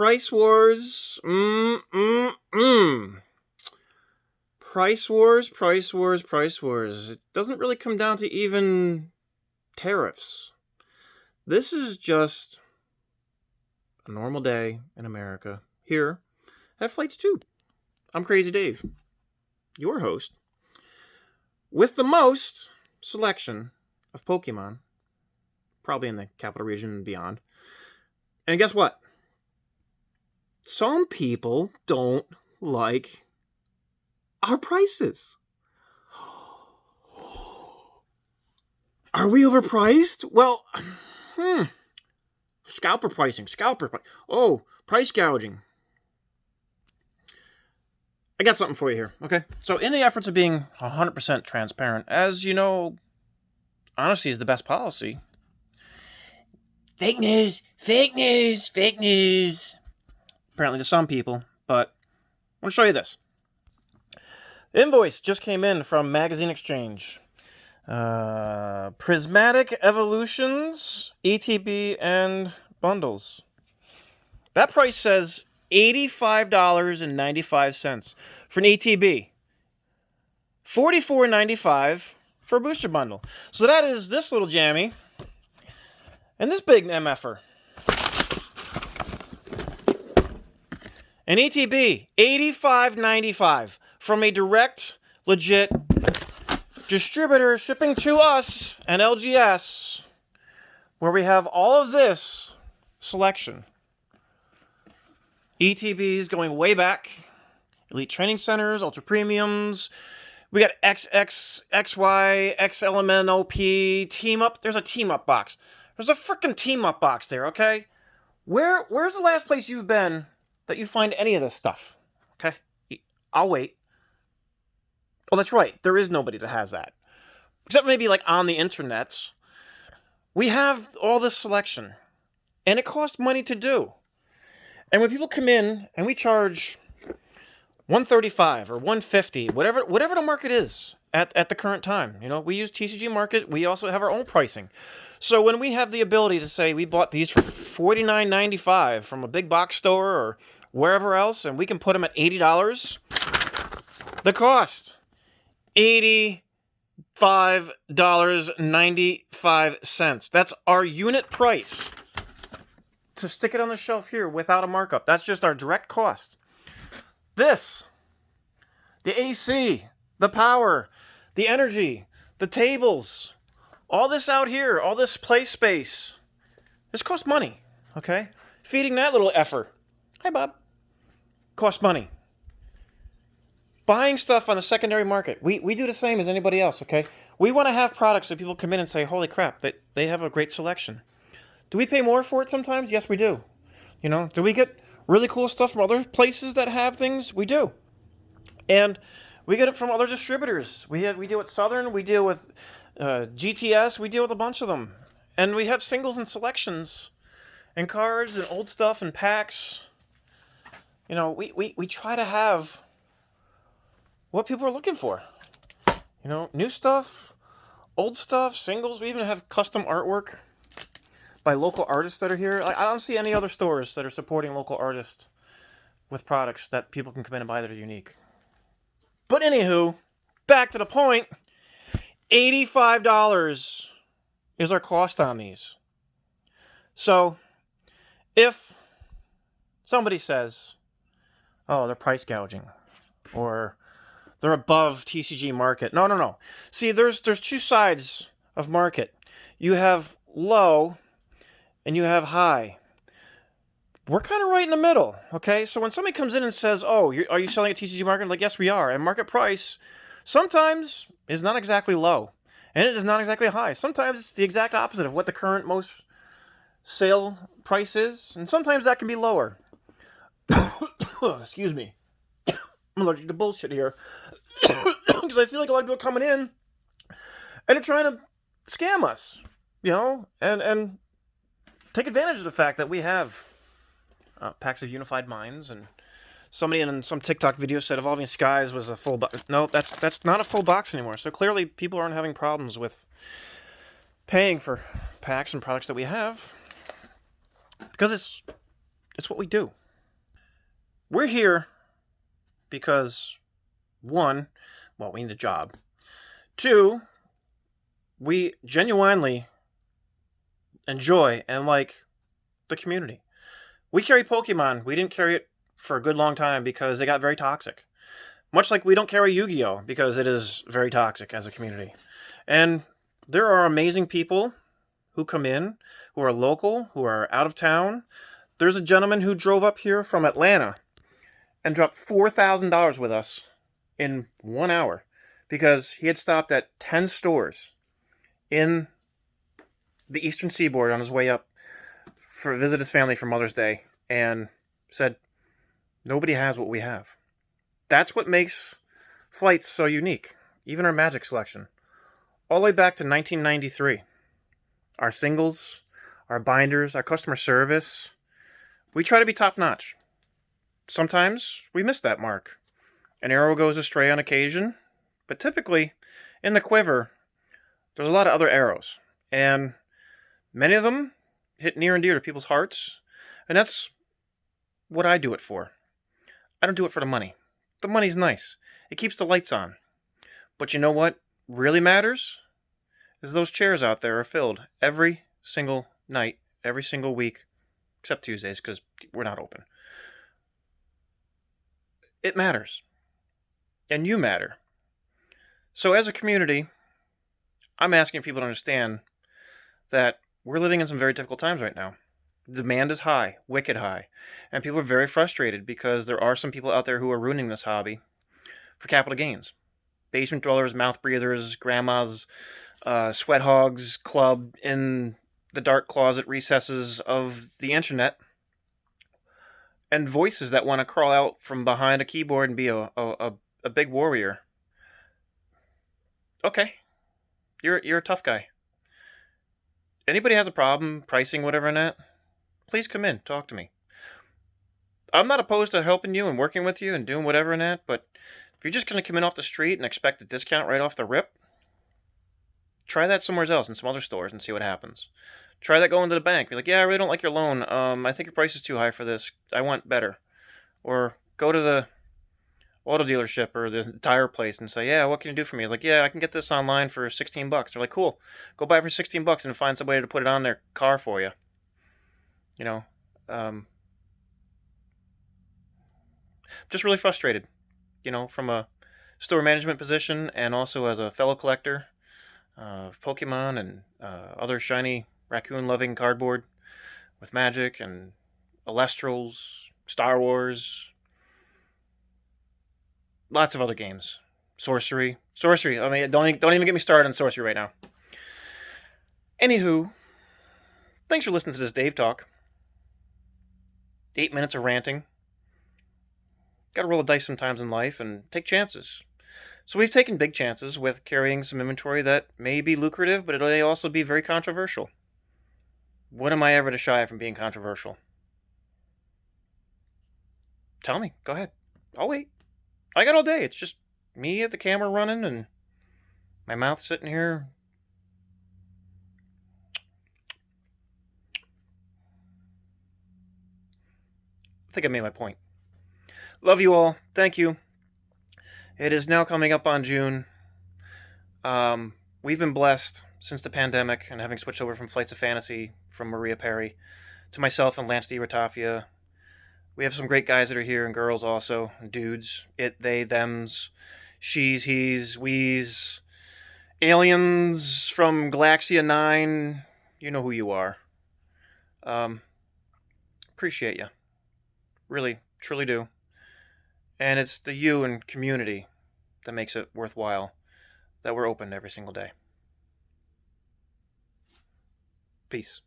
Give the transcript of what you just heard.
Price wars. Price wars, price wars, price wars. It doesn't really come down to even tariffs. This is just a normal day in America. Here at Flights 2. I'm Crazy Dave, your host, with the most selection of Pokemon, probably in the capital region and beyond. And guess what? Some people don't like our prices. Are we overpriced? Well, Scalper pricing. Oh, price gouging. I got something for you here, okay? So in the efforts of being 100% transparent, as you know, honesty is the best policy. Fake news. Apparently to some people, but I want to show you this. The invoice just came in from Magazine Exchange. Prismatic Evolutions, ETB, and bundles. That price says $85.95 for an ETB. $44.95 for a booster bundle. So that is this little jammy and this big MFer. An ETB, $85.95 from a direct, legit distributor shipping to us and LGS, where we have all of this selection. ETBs going way back, Elite Training Centers, Ultra Premiums. We got XX, XY, XLMNOP, Team Up. There's a Team Up box. There's a freaking Team Up box there, okay? Where's the last place you've been that you find any of this stuff? Okay? I'll wait. Oh, that's right. There is nobody that has that. Except maybe like on the internets. We have all this selection. And it costs money to do. And when people come in and we charge $135 or $150, whatever the market is at the current time. You know, we use TCG Market. We also have our own pricing. So when we have the ability to say we bought these for $49.95 from a big box store or wherever else, and we can put them at $80, the cost, $85.95. That's our unit price to stick it on the shelf here without a markup. That's just our direct cost. This, the AC, the power, the energy, the tables, all this out here, all this play space, this costs money, okay? Feeding that little effer, hi Bob, costs money. Buying stuff on the secondary market, we do the same as anybody else, okay? We want to have products that people come in and say, holy crap, they have a great selection. Do we pay more for it sometimes? Yes, we do. You know, do we get really cool stuff from other places that have things? We do. And we get it from other distributors. We deal with Southern, we deal with GTS, we deal with a bunch of them. And we have singles and selections and cards and old stuff and packs. You know, we try to have what people are looking for. You know, new stuff, old stuff, singles. We even have custom artwork by local artists that are here. I don't see any other stores that are supporting local artists with products that people can come in and buy that are unique. But anywho, back to the point, $85 is our cost on these. So, if somebody says, oh, they're price gouging, or they're above TCG Market. No. See, there's two sides of market. You have low and you have high. We're kind of right in the middle, okay? So when somebody comes in and says, oh, are you selling at TCG Market? I'm like, yes, we are. And market price sometimes is not exactly low. And it is not exactly high. Sometimes it's the exact opposite of what the current most sale price is. And sometimes that can be lower. Excuse me. I'm allergic to bullshit here. Because I feel like a lot of people are coming in and they're trying to scam us, you know, and take advantage of the fact that we have packs of Unified Minds, and somebody in some TikTok video said Evolving Skies was a full box. No, that's not a full box anymore. So clearly people aren't having problems with paying for packs and products that we have because it's what we do. We're here because, one, well, we need a job. Two, we genuinely enjoy and like the community. We carry Pokemon. We didn't carry it for a good long time because they got very toxic. Much like we don't carry Yu-Gi-Oh! Because it is very toxic as a community. And there are amazing people who come in, who are local, who are out of town. There's a gentleman who drove up here from Atlanta and dropped $4,000 with us in 1 hour because he had stopped at 10 stores in the Eastern Seaboard on his way up for visit his family for Mother's Day and said, nobody has what we have. That's what makes flights so unique, even our Magic selection. All the way back to 1993. Our singles, our binders, our customer service, we try to be top notch. Sometimes we miss that mark. An arrow goes astray on occasion, but typically in the quiver, there's a lot of other arrows. And many of them hit near and dear to people's hearts. And that's what I do it for. I don't do it for the money. The money's nice. It keeps the lights on. But you know what really matters? Is those chairs out there are filled every single night, every single week, except Tuesdays because we're not open. It matters. And you matter. So as a community, I'm asking people to understand that we're living in some very difficult times right now. Demand is high, wicked high, and people are very frustrated because there are some people out there who are ruining this hobby for capital gains. Basement dwellers, mouth breathers, grandmas, sweat hogs club in the dark closet recesses of the internet, and voices that want to crawl out from behind a keyboard and be a big warrior. Okay, you're a tough guy. Anybody has a problem pricing whatever and that, please come in, talk to me. I'm not opposed to helping you and working with you and doing whatever and that, but if you're just going to come in off the street and expect a discount right off the rip, try that somewhere else in some other stores and see what happens. Try that going to the bank. Be like, yeah, I really don't like your loan. I think your price is too high for this. I want better. Or go to the auto dealership or the tire place and say, yeah, what can you do for me? It's like, yeah, I can get this online for $16. They're like, cool. Go buy it for $16 and find somebody to put it on their car for you. You know, just really frustrated, from a store management position and also as a fellow collector of Pokemon and other shiny raccoon-loving cardboard with Magic and Alestrals, Star Wars, lots of other games. Sorcery. I mean, don't even get me started on sorcery right now. Anywho, thanks for listening to this Dave Talk. 8 minutes of ranting. Got to roll the dice sometimes in life and take chances. So we've taken big chances with carrying some inventory that may be lucrative, but it may also be very controversial. When am I ever to shy from being controversial? Tell me. Go ahead. I'll wait. I got all day. It's just me at the camera running and my mouth sitting here. I think I made my point. Love you all. Thank you. It is now coming up on June. We've been blessed since the pandemic and having switched over from Flights of Fantasy from Maria Perry to myself and Lance DiRatafia. We have some great guys that are here and girls also. Dudes. It, they, thems. She's, he's, we's. Aliens from Galaxia 9. You know who you are. Appreciate you. Really, truly do. And it's the you and community that makes it worthwhile that we're open every single day. Peace.